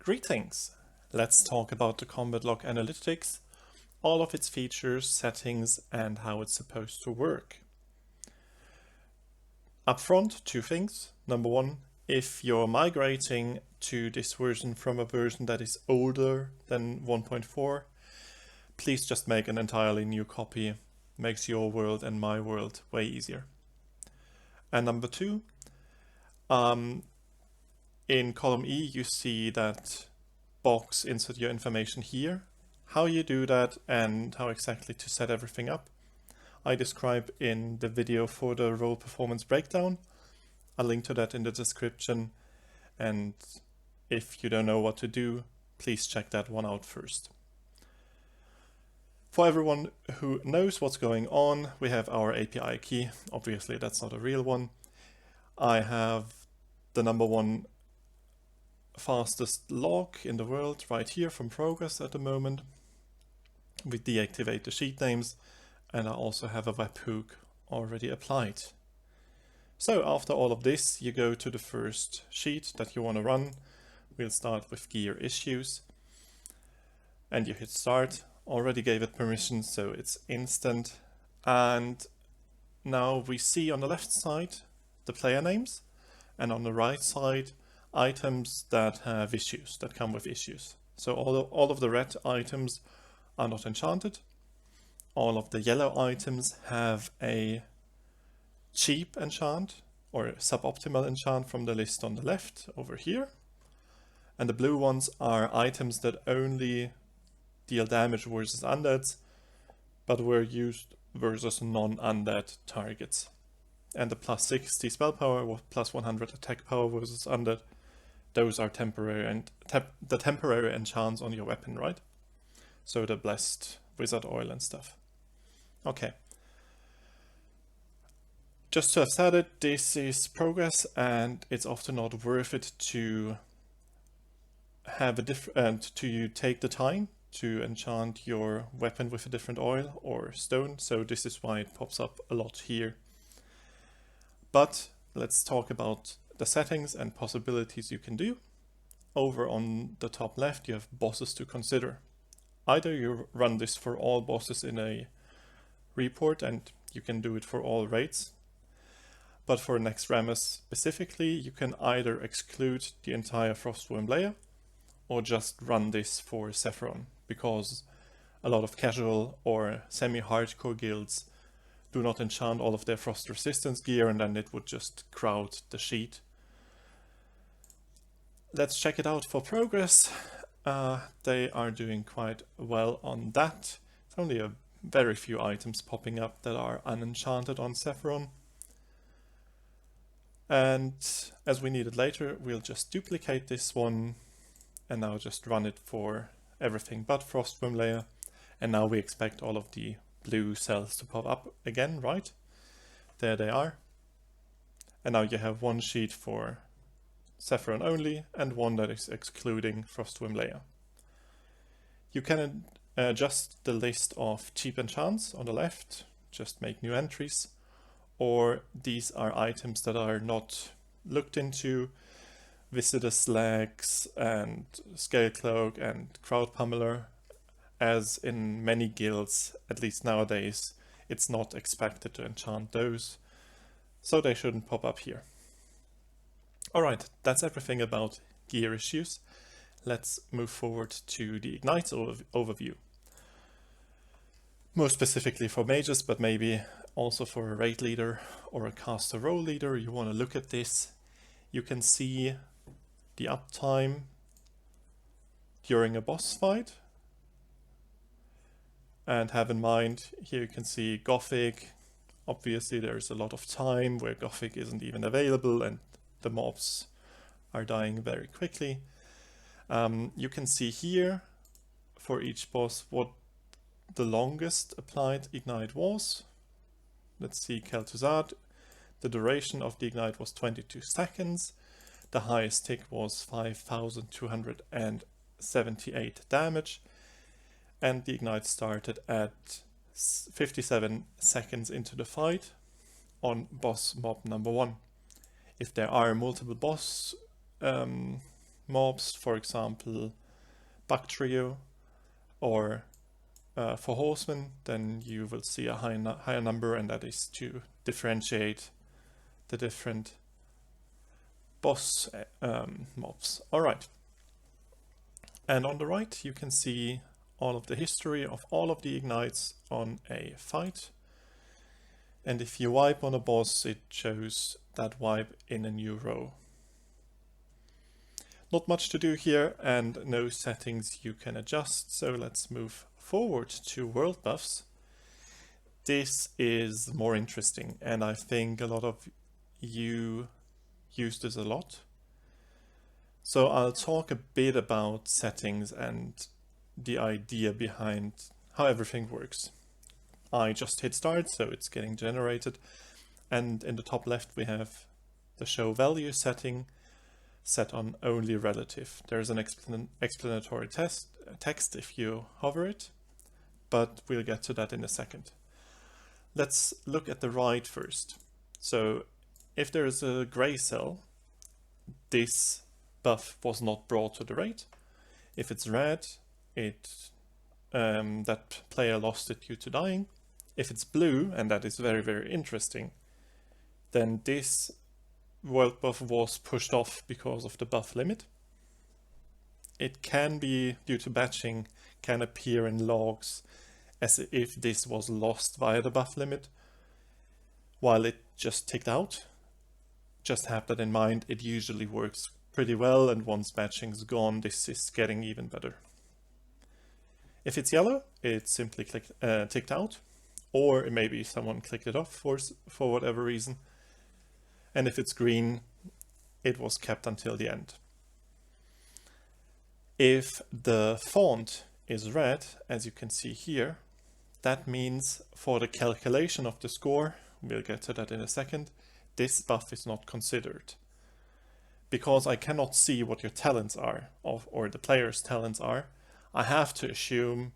Greetings! Let's talk about the Combat Log Analytics, all of its features, settings, and how it's supposed to work. Up front, two things. Number one, if you're migrating to this version from a version that is older than 1.4, please just make an entirely new copy. Makes your world and my world way easier. And number two, in column E, you see that box, insert your information here. How you do that and how exactly to set everything up, I describe in the video for the role performance breakdown. I'll link to that in the description. And if you don't know what to do, please check that one out first. For everyone who knows what's going on, we have our API key. Obviously, that's not a real one. I have the number one fastest log in the world right here from Progress at the moment. We deactivate the sheet names, and I also have a webhook already applied. So after all of this, you go to the first sheet that you want to run. We'll start with gear issues, and you hit start. Already gave it permission, so it's instant. And now we see on the left side the player names, and on the right side items that have issues, that come with issues. So all of the red items are not enchanted. All of the yellow items have a cheap enchant or suboptimal enchant from the list on the left over here. And the blue ones are items that only deal damage versus undeads, but were used versus non-undead targets. And the plus 60 spell power or plus 100 attack power versus undead, those are temporary and the temporary enchants on your weapon, right? So the blessed wizard oil and stuff. Okay. Just to have said it, this is Progress, and it's often not worth it to have a different to take the time to enchant your weapon with a different oil or stone. So this is why it pops up a lot here. But let's talk about the settings and possibilities you can do. Over on the top left, you have bosses to consider. Either you run this for all bosses in a report, and you can do it for all raids. But for Naxxramas specifically, you can either exclude the entire Frostworm layer or just run this for Sephiron, because a lot of casual or semi-hardcore guilds do not enchant all of their frost resistance gear, and then it would just crowd the sheet. Let's check it out for Progress. They are doing quite well on that. It's only a very few items popping up that are unenchanted on Sephiron. And as we need it later, we'll just duplicate this one and now just run it for everything but Frostworm layer. And now we expect all of the blue cells to pop up again, right? There they are. And now you have one sheet for Sephiron only and one that is excluding Frostworm layer. You can adjust the list of cheap enchants on the left, just make new entries, or these are items that are not looked into, Visitor's Legs and Scale Cloak and Crowd Pummeler. As in many guilds, at least nowadays, it's not expected to enchant those, so they shouldn't pop up here. Alright, that's everything about gear issues. Let's move forward to the Ignite overview. More specifically for mages, but maybe also for a raid leader or a caster role leader, you want to look at this. You can see the uptime during a boss fight. And have in mind, here you can see Gothic. Obviously there's a lot of time where Gothic isn't even available and the mobs are dying very quickly. You can see here for each boss what the longest applied Ignite was. Let's see Kel'Thuzad. The duration of the Ignite was 22 seconds. The highest tick was 5,278 damage. And the Ignite started at 57 seconds into the fight on boss mob number 1. If there are multiple boss mobs, for example, Bug Trio, or for Horsemen, then you will see a higher number, and that is to differentiate the different boss mobs. Alright. And on the right, you can see all of the history of all of the ignites on a fight. And if you wipe on a boss, it shows that wipe in a new row. Not much to do here, and no settings you can adjust, so let's move forward to world buffs. This is more interesting, and I think a lot of you use this a lot. So I'll talk a bit about settings and the idea behind how everything works. I just hit start, so it's getting generated, and in the top left we have the show value setting set on only relative. There's an explanatory text if you hover it, but we'll get to that in a second. Let's look at the right first. So if there is a gray cell, this buff was not brought to the raid. If it's red, that player lost it due to dying. If it's blue, and that is very, very interesting, then this world buff was pushed off because of the buff limit. It can be, due to batching, can appear in logs as if this was lost via the buff limit, while it just ticked out. Just have that in mind, it usually works pretty well, and once batching is gone, this is getting even better. If it's yellow, it's simply ticked out, or maybe someone clicked it off for whatever reason. And if it's green, it was kept until the end. If the font is red, as you can see here, that means for the calculation of the score, we'll get to that in a second, this buff is not considered. Because I cannot see what your talents are, or the player's talents are, I have to assume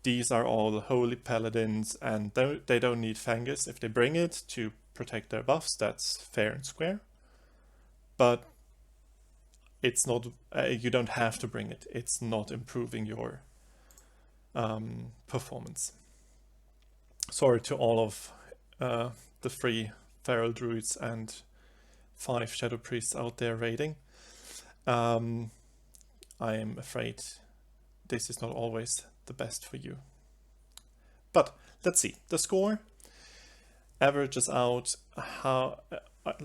these are all holy paladins, and they don't need Fangus. If they bring it to protect their buffs, that's fair and square. But it's not, you don't have to bring it. It's not improving your performance. Sorry to all of the 3 feral druids and 5 shadow priests out there raiding. I am afraid this is not always the best for you. But let's see, the score averages out how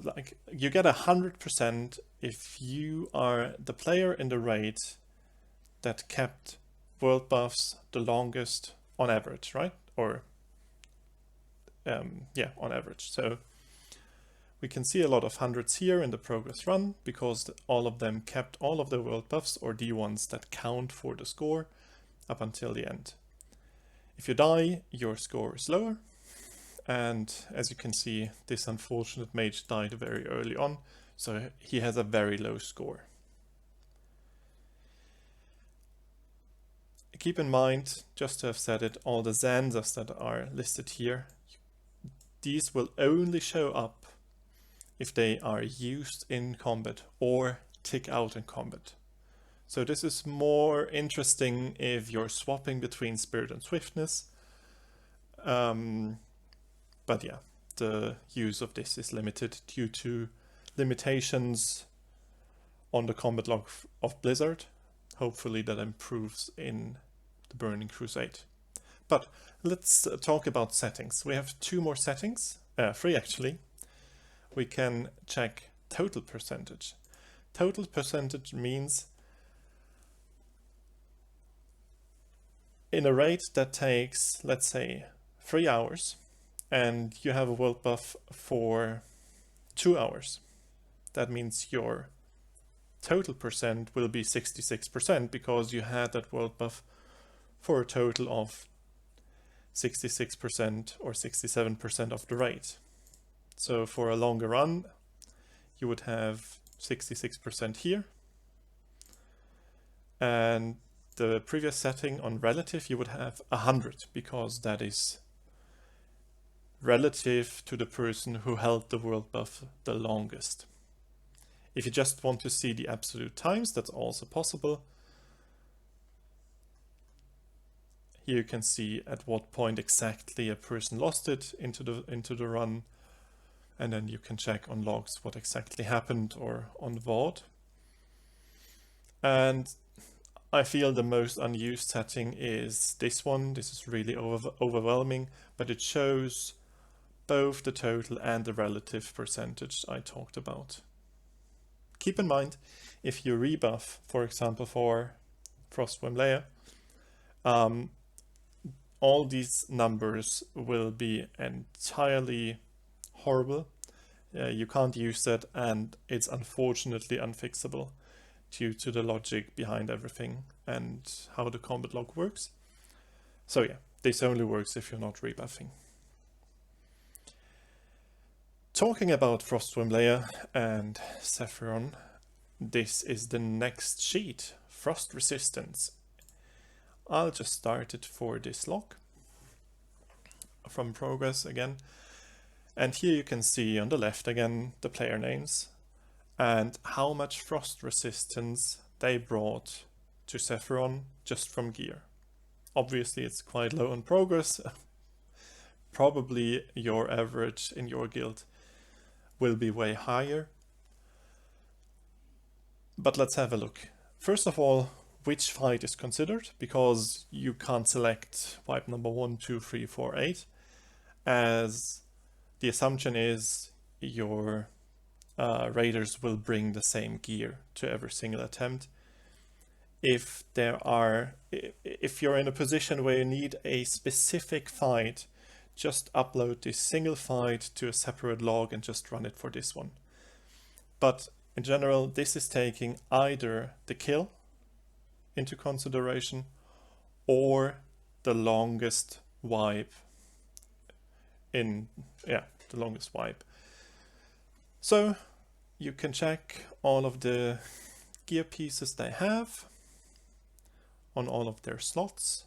like you get 100% if you are the player in the raid that kept world buffs the longest on average, right? Or yeah, on average. So we can see a lot of hundreds here in the progress run because all of them kept all of the world buffs, or the ones that count for the score, up until the end. If you die, your score is lower. And as you can see, this unfortunate mage died very early on, so he has a very low score. Keep in mind, just to have said it, all the Zanzas that are listed here, these will only show up if they are used in combat or tick out in combat. So this is more interesting if you're swapping between Spirit and Swiftness. But yeah, the use of this is limited due to limitations on the combat log of Blizzard. Hopefully that improves in the Burning Crusade. But let's talk about settings. We have 2 more settings, 3 actually. We can check total percentage. Total percentage means in a raid that takes, let's say, 3 hours, and you have a world buff for 2 hours. That means your total percent will be 66% because you had that world buff for a total of 66% or 67% of the raid. So for a longer run, you would have 66% here. And the previous setting on relative, you would have 100 because that is relative to the person who held the world buff the longest. If you just want to see the absolute times, that's also possible. Here you can see at what point exactly a person lost it into the run, and then you can check on logs what exactly happened or on VOD. And I feel the most unused setting is this one. This is really overwhelming, but it shows both the total and the relative percentage I talked about. Keep in mind, if you rebuff, for example, for Frostworm layer, all these numbers will be entirely horrible. You can't use that, and it's unfortunately unfixable due to the logic behind everything and how the combat log works. So yeah, this only works if you're not rebuffing. Talking about Frostworm layer and Saffron, this is the next sheet, Frost Resistance. I'll just start it for this log from progress again. And here you can see on the left again the player names and how much frost resistance they brought to Saffron just from gear. Obviously it's quite low on progress. Probably your average in your guild will be way higher. But let's have a look. First of all, which fight is considered, because you can't select wipe number 1, 2, 3, 4, 8, as the assumption is your raiders will bring the same gear to every single attempt. If you're in a position where you need a specific fight, just upload this single fight to a separate log and just run it for this one. But in general, this is taking either the kill into consideration or the longest wipe the longest wipe. So you can check all of the gear pieces they have on all of their slots,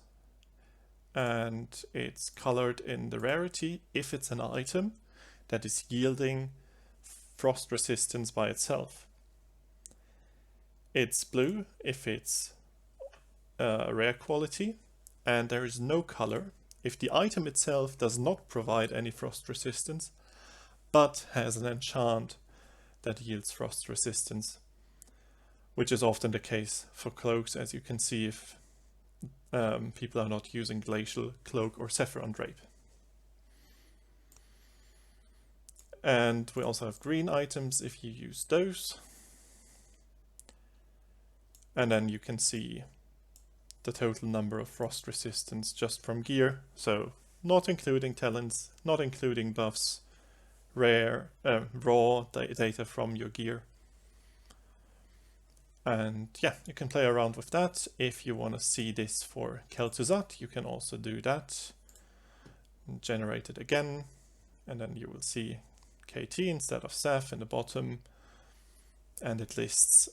and it's colored in the rarity if it's an item that is yielding frost resistance by itself. It's blue if it's rare quality, and there is no color if the item itself does not provide any frost resistance, but has an enchant that yields frost resistance, which is often the case for cloaks, as you can see if people are not using Glacial Cloak or Saffron Drape. And we also have green items if you use those. And then you can see the total number of frost resistance just from gear, so not including talents, not including buffs, rare, raw data from your gear. And yeah, you can play around with that. If you want to see this for Kel'Thuzad, you can also do that. Generate it again, and then you will see KT instead of Seth in the bottom, and it lists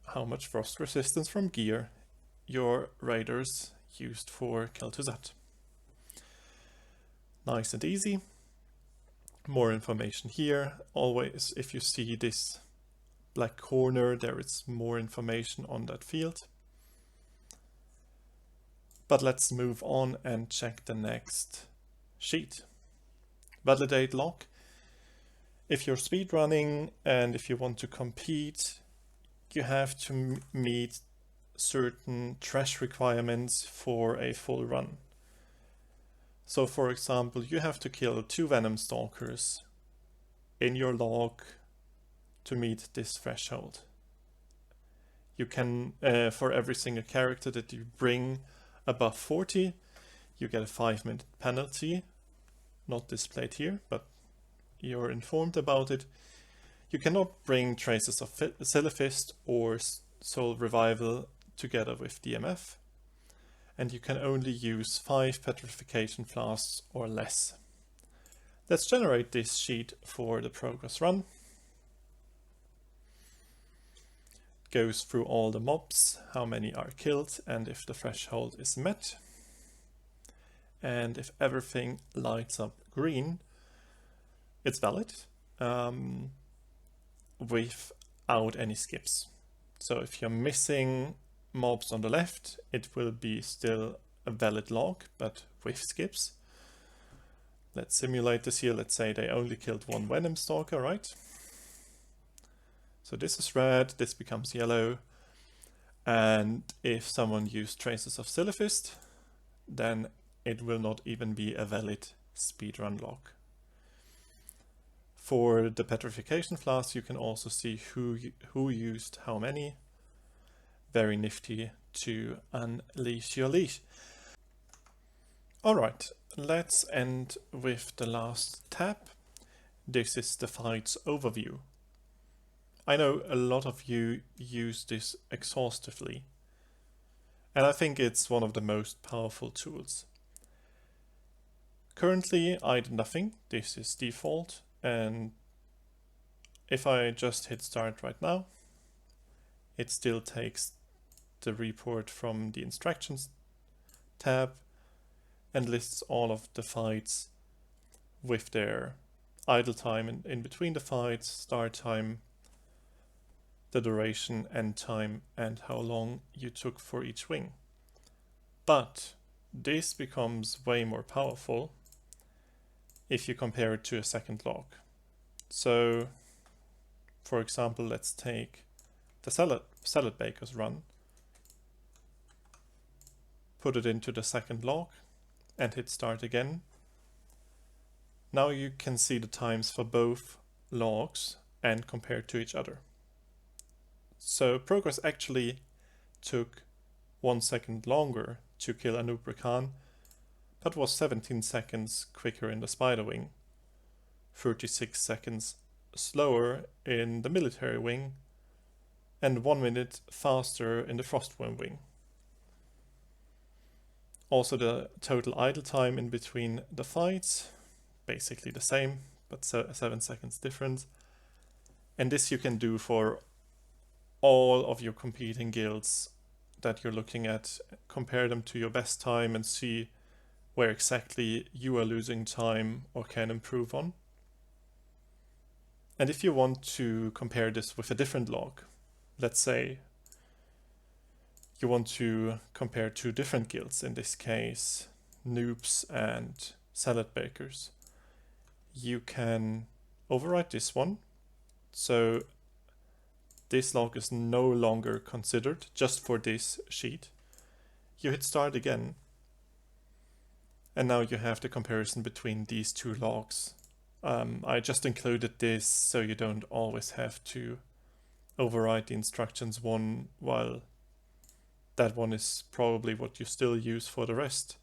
how much frost resistance from gear your raiders used for Kel'Thuzad. Nice and easy. More information here. Always, if you see this black corner, there is more information on that field. But let's move on and check the next sheet. Validate log. If you're speedrunning and if you want to compete, you have to meet certain trash requirements for a full run. So for example, you have to kill 2 Venom Stalkers in your log to meet this threshold. You can, for every single character that you bring above 40, you get a 5-minute penalty, not displayed here, but you're informed about it. You cannot bring Traces of Silphist or Soul Revival together with DMF, and you can only use 5 Petrification Flasks or less. Let's generate this sheet for the progress run. Goes through all the mobs, how many are killed, and if the threshold is met. And if everything lights up green, it's valid. With out any skips. So if you're missing mobs on the left, it will be still a valid log, but with skips. Let's simulate this here. Let's say they only killed one Venom Stalker, right? So this is red, this becomes yellow. And if someone used Traces of Silphist, then it will not even be a valid speedrun log. For the petrification flask, you can also see who used how many. Very nifty to unleash your leash. Alright, let's end with the last tab. This is the fights overview. I know a lot of you use this exhaustively, and I think it's one of the most powerful tools. Currently I did nothing, this is default, and if I just hit start right now, it still takes the report from the instructions tab and lists all of the fights with their idle time in between the fights, start time, the duration, end time, and how long you took for each wing. But this becomes way more powerful if you compare it to a second log. So, for example, let's take the salad baker's run, put it into the second log, and hit start again. Now you can see the times for both logs and compare to each other. So progress actually took 1 second longer to kill Anubra Khan, but was 17 seconds quicker in the Spider Wing, 36 seconds slower in the Military Wing, and 1 minute faster in the Frostworm Wing. Also the total idle time in between the fights, basically the same, but 7 seconds difference. And this you can do for all of your competing guilds that you're looking at, compare them to your best time and see where exactly you are losing time or can improve on. And if you want to compare this with a different log, let's say you want to compare 2 different guilds, in this case noobs and salad bakers, you can overwrite this one. So this log is no longer considered just for this sheet. You hit start again, and now you have the comparison between these 2 logs. I just included this so you don't always have to overwrite the instructions one, while that one is probably what you still use for the rest,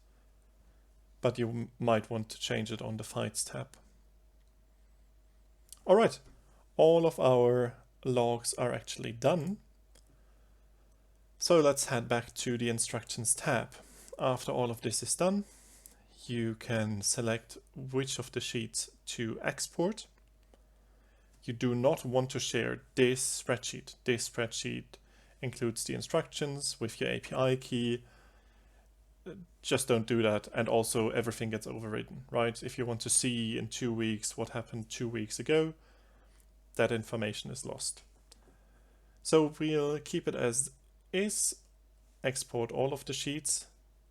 but you might want to change it on the fights tab. Alright, all of our logs are actually done. So let's head back to the instructions tab. After all of this is done, you can select which of the sheets to export. You do not want to share this spreadsheet. This spreadsheet includes the instructions with your API key. Just don't do that, and also everything gets overwritten, right? If you want to see in 2 weeks what happened 2 weeks ago, that information is lost. So we'll keep it as is, export all of the sheets.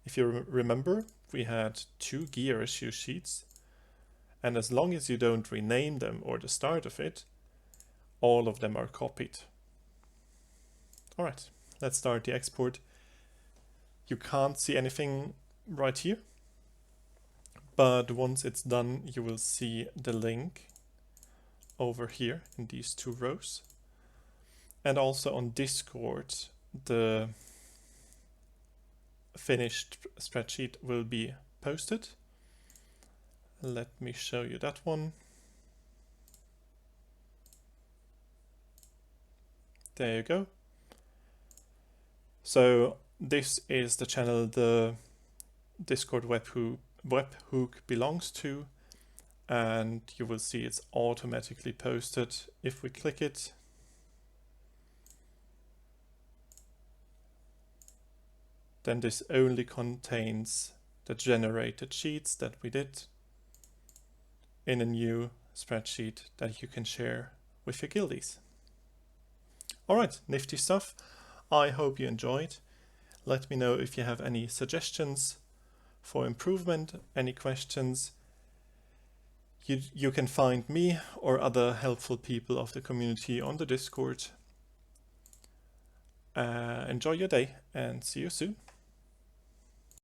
If you remember, we had 2 gear issue sheets, and as long as you don't rename them or the start of it, all of them are copied. Alright, let's start the export. You can't see anything right here, but once it's done, you will see the link over here in these 2 rows. And also on Discord, the finished spreadsheet will be posted. Let me show you that one. There you go. So this is the channel the Discord webhook belongs to, and you will see it's automatically posted if we click it. Then this only contains the generated sheets that we did in a new spreadsheet that you can share with your guildies. Alright, nifty stuff. I hope you enjoyed. Let me know if you have any suggestions for improvement, any questions. You can find me or other helpful people of the community on the Discord. Enjoy your day and see you soon.